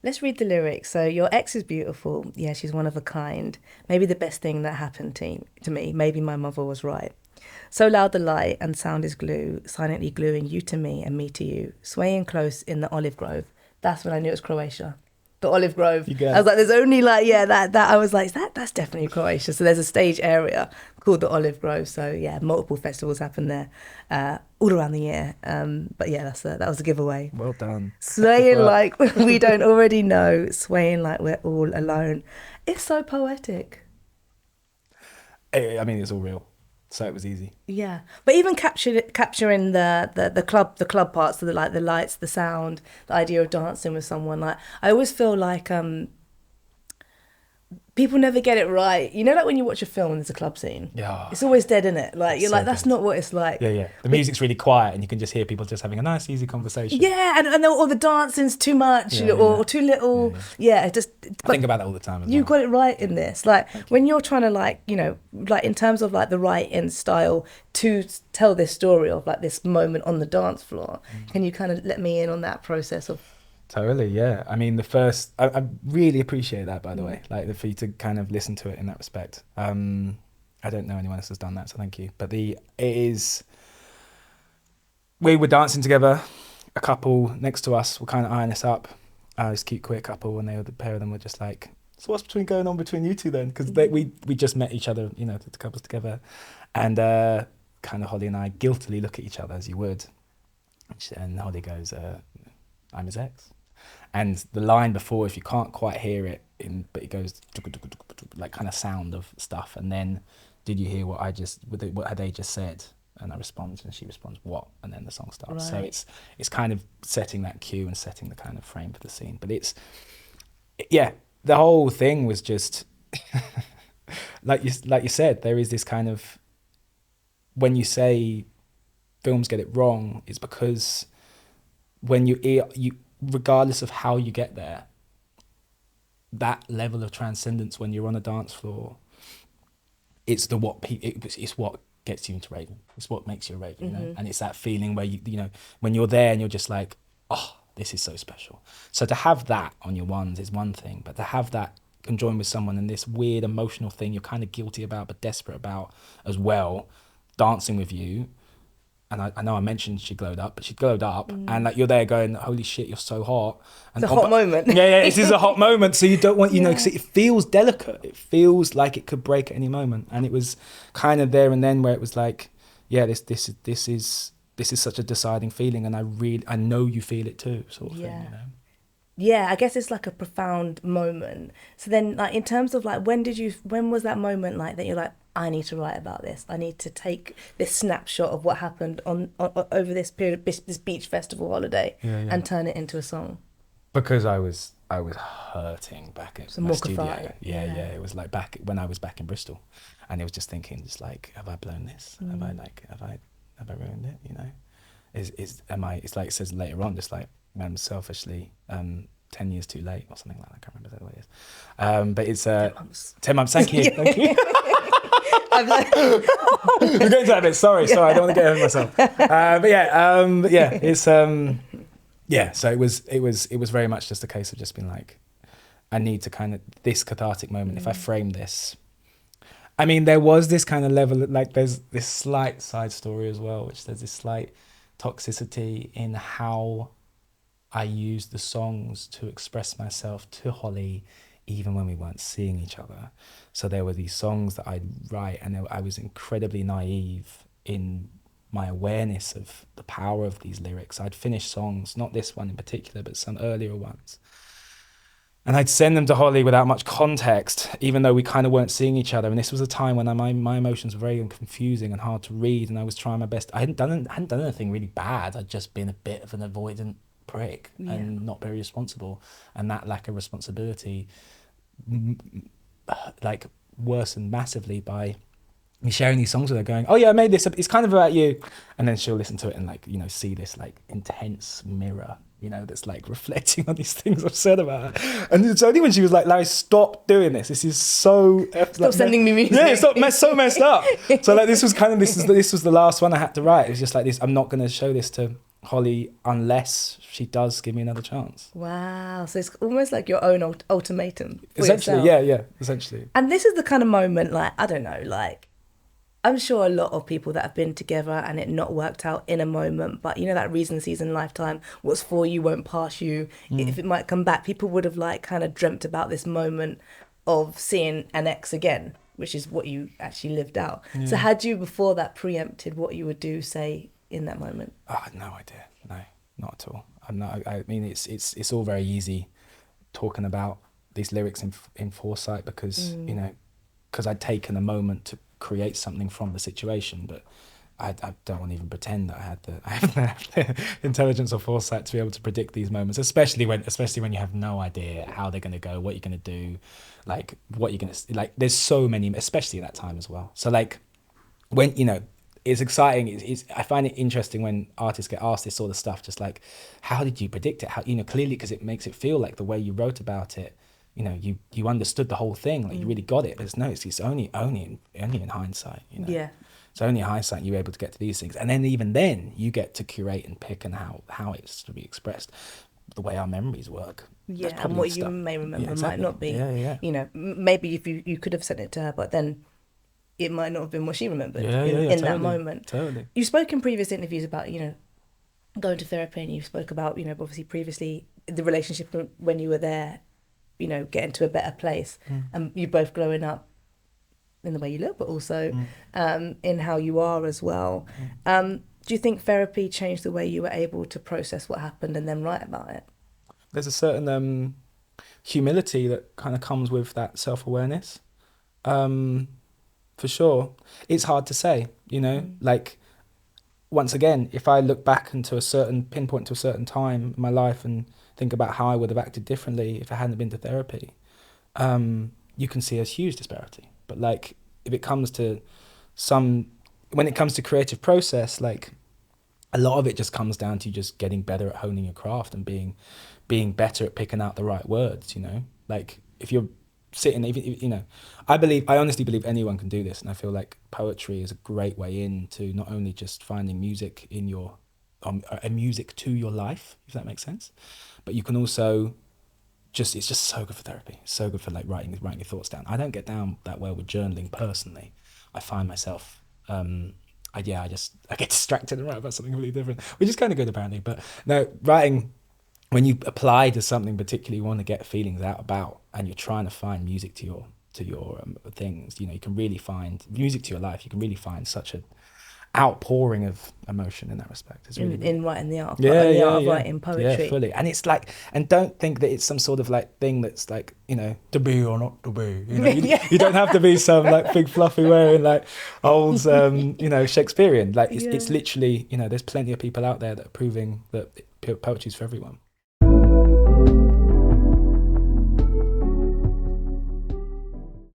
Let's read the lyrics. So, your ex is beautiful. Yeah, she's one of a kind. Maybe the best thing that happened to me. Maybe my mother was right. So loud the light and sound is glue, silently gluing you to me and me to you, swaying close in the olive grove. That's when I knew it was Croatia. The olive grove. You get I was it. like, there's only like, yeah, that I was like, that's definitely Croatia. So there's a stage area called the Olive Grove. So yeah, multiple festivals happen there all around the year. But yeah, that was a giveaway. Well done. Swaying like we don't already know, swaying like we're all alone. It's so poetic. I mean, it's all real, so it was easy. Yeah, but even capturing the club parts, so the lights, the sound, the idea of dancing with someone. Like I always feel like people never get it right. You know, like when you watch a film and there's a club scene, Yeah, it's always dead in it. Like you're so like, that's good. not what it's like. Yeah, yeah. The music's really quiet, and you can just hear people just having a nice, easy conversation. Yeah, or the dancing's too much Yeah, or yeah. too little. Yeah, Yeah, it just. I think about that all the time as You well. got it right in this. Like when you're trying to like in terms of like the writing style to tell this story of like this moment on the dance floor. Can you kind of let me in on that process of? Totally, yeah. I mean, I really appreciate that, by the way, like for you to kind of listen to it in that respect. I don't know anyone else has done that, so thank you. But we were dancing together, a couple next to us were kind of eyeing us up, this cute queer couple, and the pair of them were just like, so what's going on between you two then? Because we just met each other, the couples together, and kind of Holly and I guiltily look at each other as you would, and Holly goes, I'm his ex. And the line before, if you can't quite hear it, but it goes like kind of sound of stuff. And then, did you hear what had they just said? And I respond, and she responds, what? And then the song starts. Right. So it's kind of setting that cue and setting the kind of frame for the scene. But the whole thing was just like you said, there is this kind of, when you say films get it wrong, it's because when you regardless of how you get there, that level of transcendence when you're on a dance floor, it's what gets you into raving. It's what makes you a raver, and it's that feeling where when you're there and you're just like, oh, this is so special. So to have that on your ones is one thing, but to have that conjoined with someone in this weird emotional thing you're kind of guilty about but desperate about as well, dancing with you. And I know I mentioned she glowed up, but she glowed up, and like you're there going, "Holy shit, you're so hot!" And It's a hot moment. Yeah, this is a hot moment. So you don't want, because it feels delicate. It feels like it could break at any moment, and it was kind of there and then where it was like, yeah, this is such a deciding feeling, and I know you feel it too, sort of thing. Yeah, I guess it's like a profound moment. So then, like in terms of like, when was that moment like that you're like, I need to write about this. I need to take this snapshot of what happened on over this period, this beach festival holiday, and turn it into a song. Because I was hurting back at my studio. cathartic. Yeah. It was like back when I was back in Bristol, and it was just thinking, just like, have I blown this? Have I ruined it? It's like it says later on, just like, man, selfishly 10 years too late or something like that. I can't remember what it is. But it's 10 months. 10 months. Thank you. Thank you. We're going to that bit. Sorry. I don't want to get ahead of myself. It's So it was very much just a case of just being like, I need to kind of, this cathartic moment. If I frame this, I mean, there was this kind of level, like there's this slight side story as well, which there's this slight toxicity in how I used the songs to express myself to Holly, even when we weren't seeing each other. So there were these songs that I'd write, and I was incredibly naive in my awareness of the power of these lyrics. I'd finish songs, not this one in particular, but some earlier ones, and I'd send them to Holly without much context, even though we kind of weren't seeing each other. And this was a time when my emotions were very confusing and hard to read, and I was trying my best. I hadn't done anything really bad. I'd just been a bit of an avoidant prick and not very responsible, and that lack of responsibility like worsened massively by me sharing these songs with her, going, oh yeah, I made this, it's kind of about you, and then she'll listen to it and like see this like intense mirror that's like reflecting on these things I've said about her. And it's only when she was like, Larry, stop doing this is so Stop sending me music. so messed up. So like this was the last one I had to write. It was just like this, I'm not going to show this to Holly unless she does give me another chance. Wow. So it's almost like your own ultimatum for Essentially, yourself. yeah, essentially. And this is the kind of moment, like, I don't know, like, I'm sure a lot of people that have been together and it not worked out in a moment, but you know that reason, season, lifetime, what's for you won't pass you. If it might come back, people would have like kind of dreamt about this moment of seeing an ex again, which is what you actually lived out. Yeah. So had you before that preempted what you would do, say, in that moment? I had no idea. No, not at all. I mean, it's all very easy talking about these lyrics in foresight because you know, because I'd taken a moment to create something from the situation, but I don't want to even pretend that I have the intelligence or foresight to be able to predict these moments, especially when you have no idea how they're going to go, what you're going to do, like what you're going to like. There's so many, especially at that time as well. So like when you know. It's exciting. I find it interesting when artists get asked this sort of stuff, just like, how did you predict it? How, you know, clearly because it makes it feel like the way you wrote about it, you know, you understood the whole thing, like you really got it. But it's only in hindsight, you know. Yeah. It's only in hindsight you're able to get to these things, and then even then you get to curate and pick and how it's to be expressed, the way our memories work. Yeah, and what you may remember might not be. Yeah. You know, maybe if you could have sent it to her, but then it might not have been what she remembered in totally, that moment. Totally. You spoke in previous interviews about, you know, going to therapy, and you spoke about, you know, obviously previously the relationship when you were there, you know, getting to a better place, and you both growing up in the way you look, but also in how you are as well. Do you think therapy changed the way you were able to process what happened and then write about it? There's a certain humility that kind of comes with that self-awareness. For sure. It's hard to say, you know, like, once again, if I look back into pinpoint to a certain time in my life and think about how I would have acted differently if I hadn't been to therapy, you can see a huge disparity. But like, if it comes to when it comes to creative process, like, a lot of it just comes down to just getting better at honing your craft and being better at picking out the right words, you know, like if you're sitting, you know, I honestly believe anyone can do this, and I feel like poetry is a great way into not only just finding music in your a music to your life, if that makes sense, but you can also it's just so good for therapy. It's so good for like writing your thoughts down. I don't get down that well with journaling personally. I find myself I get distracted and write about something completely different, which is kind of good apparently. But no, writing, when you apply to something particularly you want to get feelings out about, and you're trying to find music to your things, you know, you can really find music to your life. You can really find such an outpouring of emotion in that respect. It's really in writing the art, of writing poetry. Yeah, fully. And it's like, and don't think that it's some sort of like thing that's like, you know, to be or not to be. You know, you don't have to be some like big fluffy wearing like old, you know, Shakespearean. Like it's literally, you know, there's plenty of people out there that are proving that poetry's for everyone.